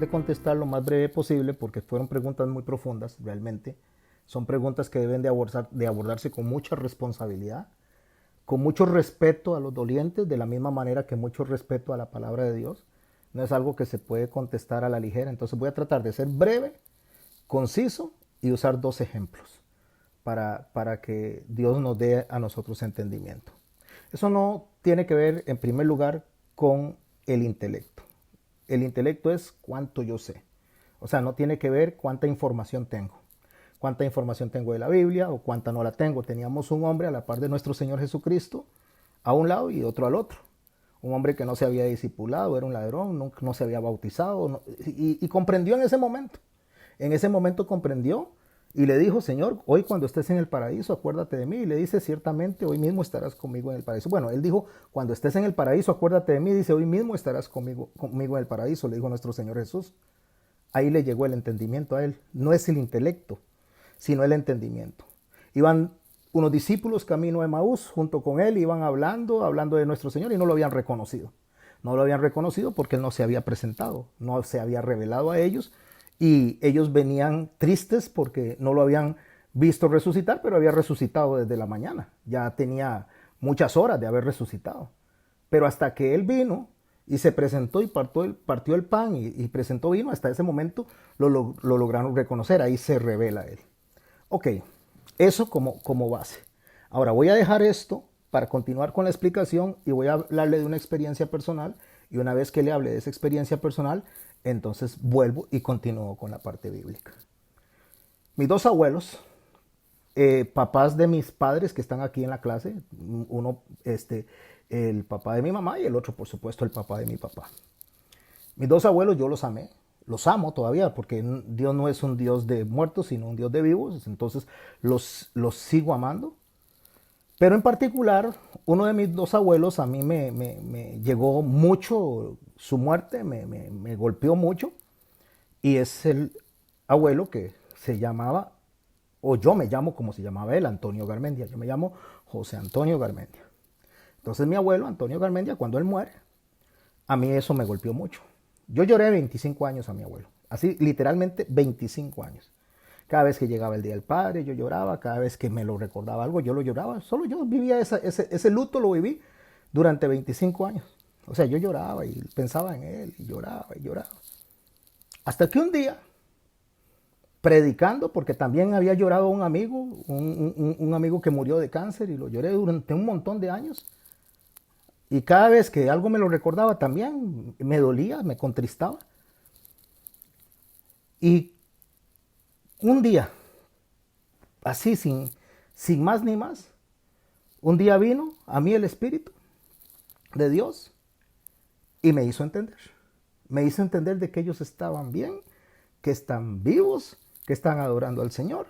de contestar lo más breve posible, porque fueron preguntas muy profundas, realmente. Son preguntas que deben de abordarse con mucha responsabilidad, con mucho respeto a los dolientes, de la misma manera que mucho respeto a la palabra de Dios. No es algo que se puede contestar a la ligera. Entonces voy a tratar de ser breve, conciso y usar dos ejemplos para que Dios nos dé a nosotros entendimiento. Eso no tiene que ver, en primer lugar, con el intelecto. El intelecto es cuánto yo sé. O sea, no tiene que ver cuánta información tengo. Cuánta información tengo de la Biblia o cuánta no la tengo. Teníamos un hombre a la par de nuestro Señor Jesucristo, a un lado y otro al otro. Un hombre que no se había discipulado, era un ladrón, no se había bautizado y comprendió en ese momento. En ese momento comprendió y le dijo: Señor, hoy cuando estés en el paraíso, acuérdate de mí. Y le dice: ciertamente, hoy mismo estarás conmigo en el paraíso. Bueno, él dijo: cuando estés en el paraíso, acuérdate de mí. Dice: hoy mismo estarás conmigo en el paraíso, le dijo nuestro Señor Jesús. Ahí le llegó el entendimiento a él. No es el intelecto, sino el entendimiento. Iban unos discípulos camino a Emaús junto con él, iban hablando de nuestro Señor y no lo habían reconocido. No lo habían reconocido porque él no se había presentado, no se había revelado a ellos y ellos venían tristes porque no lo habían visto resucitar, pero había resucitado desde la mañana. Ya tenía muchas horas de haber resucitado. Pero hasta que él vino y se presentó y partió el pan y presentó vino, hasta ese momento lo lograron reconocer. Ahí se revela él. Ok, eso como base. Ahora voy a dejar esto para continuar con la explicación y voy a hablarle de una experiencia personal. Y una vez que le hable de esa experiencia personal, entonces vuelvo y continúo con la parte bíblica. Mis dos abuelos, papás de mis padres que están aquí en la clase, uno, el papá de mi mamá y el otro, por supuesto, el papá de mi papá. Mis dos abuelos yo los amé, los amo todavía, porque Dios no es un Dios de muertos, sino un Dios de vivos, entonces los sigo amando. Pero en particular, uno de mis dos abuelos a mí me llegó mucho su muerte, me golpeó mucho, y es el abuelo que se llamaba, o yo me llamo como se llamaba él, Antonio Garmendia. Yo me llamo José Antonio Garmendia. Entonces mi abuelo, Antonio Garmendia, cuando él muere, a mí eso me golpeó mucho. Yo lloré 25 años a mi abuelo, así literalmente 25 años. Cada vez que llegaba el Día del Padre, yo lloraba. Cada vez que me lo recordaba algo, yo lo lloraba. Solo yo vivía ese luto, lo viví durante 25 años. O sea, yo lloraba y pensaba en él, y lloraba y lloraba. Hasta que un día, predicando, porque también había llorado un amigo, un amigo que murió de cáncer, y lo lloré durante un montón de años. Y cada vez que algo me lo recordaba también me dolía, me contristaba. Y un día, así sin más ni más, un día vino a mí el Espíritu de Dios y me hizo entender. Me hizo entender de que ellos estaban bien, que están vivos, que están adorando al Señor.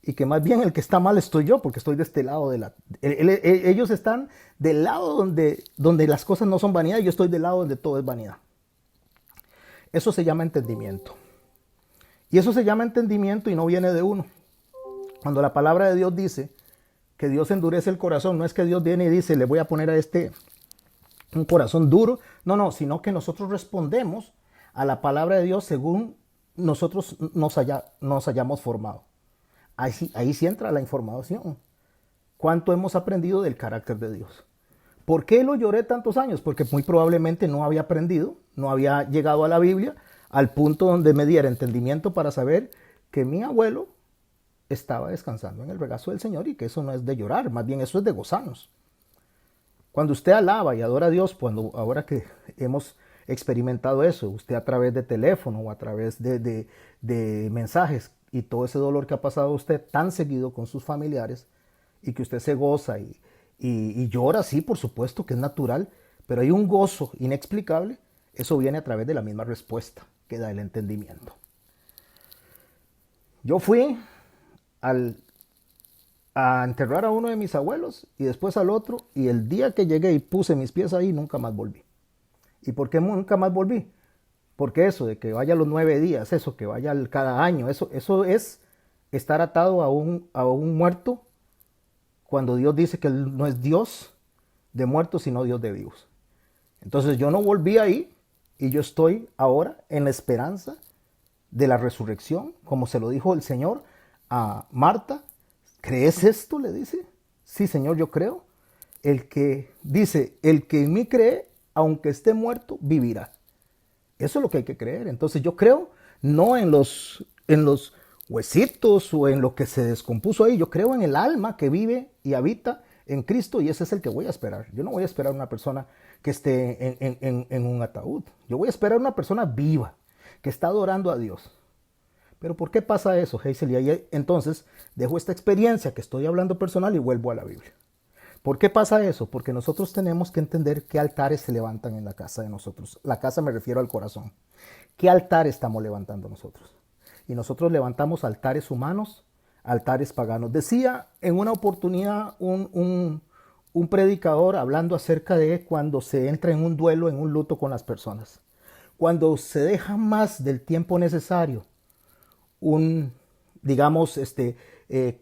Y que más bien el que está mal estoy yo, porque estoy de este lado de la... Ellos están del lado donde las cosas no son vanidad, y yo estoy del lado donde todo es vanidad. Eso se llama entendimiento. Y eso se llama entendimiento y no viene de uno. Cuando la palabra de Dios dice que Dios endurece el corazón, no es que Dios viene y dice: le voy a poner a este un corazón duro. No, sino que nosotros respondemos a la palabra de Dios según nosotros nos hayamos formado. Ahí sí entra la información. ¿Cuánto hemos aprendido del carácter de Dios? ¿Por qué lo lloré tantos años? Porque muy probablemente no había aprendido, no había llegado a la Biblia al punto donde me diera entendimiento para saber que mi abuelo estaba descansando en el regazo del Señor, y que eso no es de llorar, más bien eso es de gozarnos. Cuando usted alaba y adora a Dios, ahora que hemos experimentado eso, usted a través de teléfono o a través de mensajes, y todo ese dolor que ha pasado usted tan seguido con sus familiares, y que usted se goza y llora, sí, por supuesto que es natural, pero hay un gozo inexplicable. Eso viene a través de la misma respuesta que da el entendimiento. Yo fui a enterrar a uno de mis abuelos y después al otro, y el día que llegué y puse mis pies ahí, nunca más volví. ¿Y por qué nunca más volví? Porque eso de que vaya los 9 días, eso que vaya cada año, eso es estar atado a un muerto, cuando Dios dice que Él no es Dios de muertos, sino Dios de vivos. Entonces yo no volví ahí, Y yo estoy ahora en la esperanza de la resurrección, como se lo dijo el Señor a Marta. ¿Crees esto?, le dice. Sí, Señor, yo creo. El que dice, el que en mí cree, aunque esté muerto, vivirá. Eso es lo que hay que creer. Entonces yo creo no en los huesitos o en lo que se descompuso ahí. Yo creo en el alma que vive y habita en Cristo, y ese es el que voy a esperar. Yo no voy a esperar una persona que esté en un ataúd. Yo voy a esperar una persona viva, que está adorando a Dios. Pero ¿por qué pasa eso, Hazel? Y ahí entonces dejo esta experiencia que estoy hablando personal y vuelvo a la Biblia. ¿Por qué pasa eso? Porque nosotros tenemos que entender qué altares se levantan en la casa de nosotros. La casa me refiero al corazón. ¿Qué altar estamos levantando nosotros? Y nosotros levantamos altares humanos, altares paganos. Decía en una oportunidad un predicador hablando acerca de cuando se entra en un duelo, en un luto con las personas. Cuando se deja más del tiempo necesario, digamos,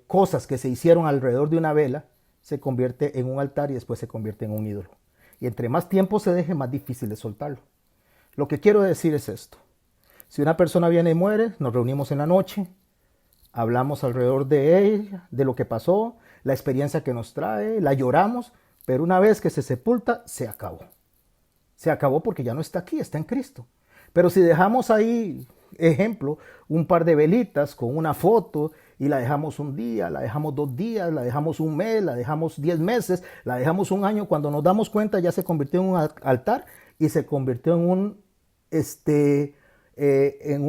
cosas que se hicieron alrededor de una vela, se convierte en un altar y después se convierte en un ídolo. Y entre más tiempo se deje, más difícil es soltarlo. Lo que quiero decir es esto. Si una persona viene y muere, nos reunimos en la noche, hablamos alrededor de ella, de lo que pasó, la experiencia que nos trae, la lloramos, pero una vez que se sepulta, se acabó. Se acabó porque ya no está aquí, está en Cristo. Pero si dejamos ahí, ejemplo, un par de velitas con una foto y la dejamos un día, la dejamos 2 días, la dejamos un mes, la dejamos 10 meses, la dejamos un año, cuando nos damos cuenta ya se convirtió en un altar y se convirtió en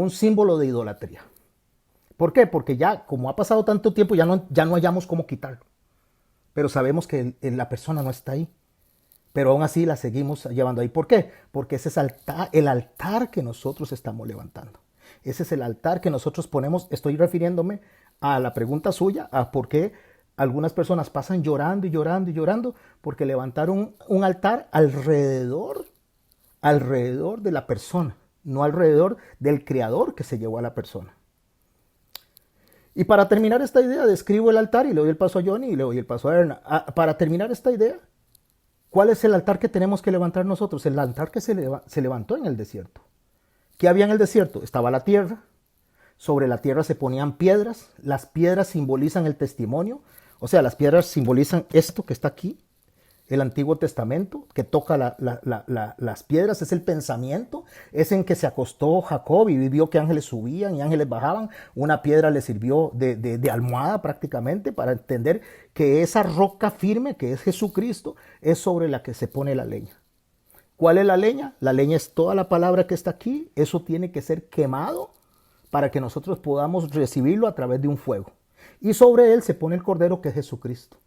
un símbolo de idolatría. ¿Por qué? Porque ya, como ha pasado tanto tiempo, ya no hallamos cómo quitarlo. Pero sabemos que la persona no está ahí. Pero aún así la seguimos llevando ahí. ¿Por qué? Porque ese es el altar que nosotros estamos levantando. Ese es el altar que nosotros ponemos. Estoy refiriéndome a la pregunta suya, a por qué algunas personas pasan llorando y llorando y llorando, porque levantaron un altar alrededor de la persona, no alrededor del creador que se llevó a la persona. Y para terminar esta idea, describo el altar y le doy el paso a Johnny y le doy el paso a Erna. Para terminar esta idea, ¿cuál es el altar que tenemos que levantar nosotros? El altar que se levantó en el desierto. ¿Qué había en el desierto? Estaba la tierra. Sobre la tierra se ponían piedras. Las piedras simbolizan el testimonio. O sea, las piedras simbolizan esto que está aquí. El Antiguo Testamento, que toca las piedras, es el pensamiento. Es en que se acostó Jacob y vio que ángeles subían y ángeles bajaban. Una piedra le sirvió de almohada prácticamente para entender que esa roca firme, que es Jesucristo, es sobre la que se pone la leña. ¿Cuál es la leña? La leña es toda la palabra que está aquí. Eso tiene que ser quemado para que nosotros podamos recibirlo a través de un fuego. Y sobre él se pone el cordero, que es Jesucristo.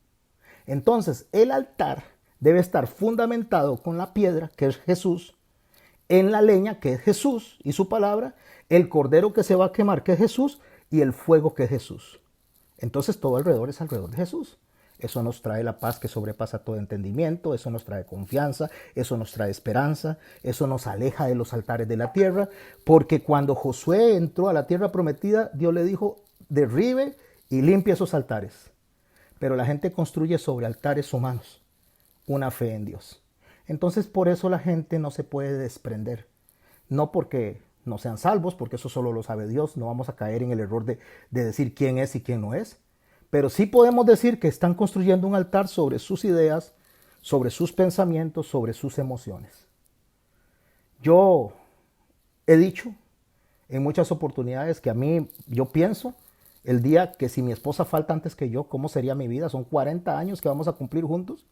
Entonces, el altar debe estar fundamentado con la piedra, que es Jesús, en la leña, que es Jesús y su palabra, el cordero que se va a quemar, que es Jesús, y el fuego, que es Jesús. Entonces, todo alrededor es alrededor de Jesús. Eso nos trae la paz que sobrepasa todo entendimiento, eso nos trae confianza, eso nos trae esperanza, eso nos aleja de los altares de la tierra, porque cuando Josué entró a la tierra prometida, Dios le dijo, derribe y limpie esos altares. Pero la gente construye sobre altares humanos una fe en Dios. Entonces por eso la gente no se puede desprender. No porque no sean salvos, porque eso solo lo sabe Dios. No vamos a caer en el error de decir quién es y quién no es. Pero sí podemos decir que están construyendo un altar sobre sus ideas, sobre sus pensamientos, sobre sus emociones. Yo he dicho en muchas oportunidades que yo pienso el día que si mi esposa falta antes que yo, ¿cómo sería mi vida? Son 40 años que vamos a cumplir juntos.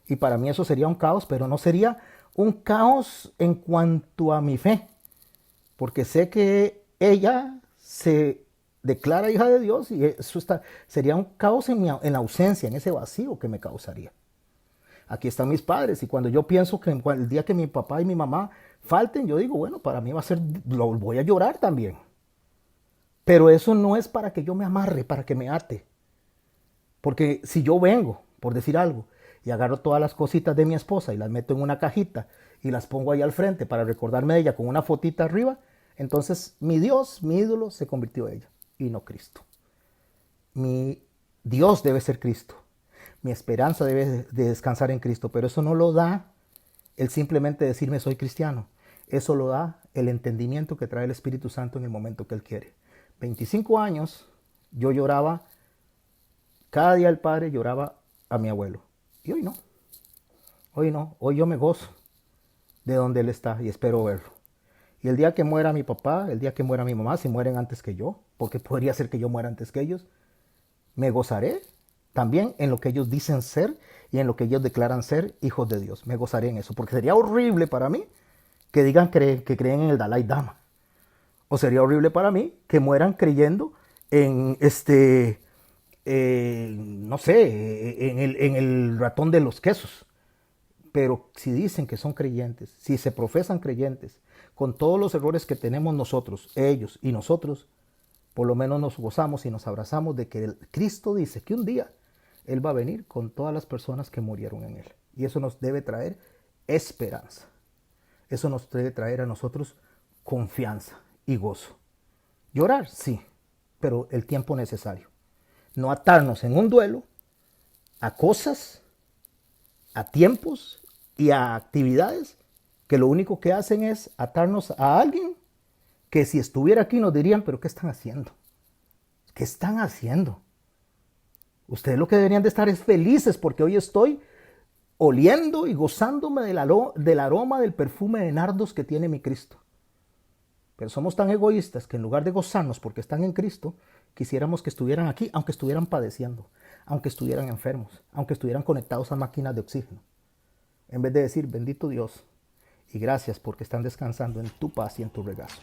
Y para mí eso sería un caos, pero no sería un caos en cuanto a mi fe. Porque sé que ella se declara hija de Dios y eso sería un caos en la ausencia, en ese vacío que me causaría. Aquí están mis padres y cuando yo pienso que el día que mi papá y mi mamá falten, yo digo, bueno, para mí lo voy a llorar también. Pero eso no es para que yo me amarre, para que me ate. Porque si yo vengo, por decir algo, y agarro todas las cositas de mi esposa y las meto en una cajita y las pongo ahí al frente para recordarme de ella con una fotita arriba, entonces mi Dios, mi ídolo, se convirtió en ella y no Cristo. Mi Dios debe ser Cristo. Mi esperanza debe de descansar en Cristo, pero eso no lo da el simplemente decirme soy cristiano. Eso lo da el entendimiento que trae el Espíritu Santo en el momento que Él quiere. 25 años yo lloraba, cada día el Padre lloraba a mi abuelo. Y hoy no, hoy no, hoy yo me gozo de donde Él está y espero verlo. Y el día que muera mi papá, el día que muera mi mamá, si mueren antes que yo, porque podría ser que yo muera antes que ellos, me gozaré también en lo que ellos dicen ser y en lo que ellos declaran ser hijos de Dios. Me gozaré en eso, porque sería horrible para mí que digan que creen en el Dalai Lama. O sería horrible para mí que mueran creyendo en no sé, en el ratón de los quesos. Pero si dicen que son creyentes, si se profesan creyentes, con todos los errores que tenemos nosotros, ellos y nosotros, por lo menos nos gozamos y nos abrazamos de que Cristo dice que un día Él va a venir con todas las personas que murieron en Él. Y eso nos debe traer esperanza. Eso nos debe traer a nosotros confianza y gozo. Llorar, sí, pero el tiempo necesario. No atarnos en un duelo a cosas, a tiempos y a actividades que lo único que hacen es atarnos a alguien que si estuviera aquí nos dirían, pero ¿qué están haciendo? ¿Qué están haciendo? Ustedes lo que deberían de estar es felices porque hoy estoy oliendo y gozándome del aroma del perfume de nardos que tiene mi Cristo. Pero somos tan egoístas que en lugar de gozarnos porque están en Cristo, quisiéramos que estuvieran aquí, aunque estuvieran padeciendo, aunque estuvieran enfermos, aunque estuvieran conectados a máquinas de oxígeno. En vez de decir, bendito Dios, y gracias porque están descansando en tu paz y en tu regazo.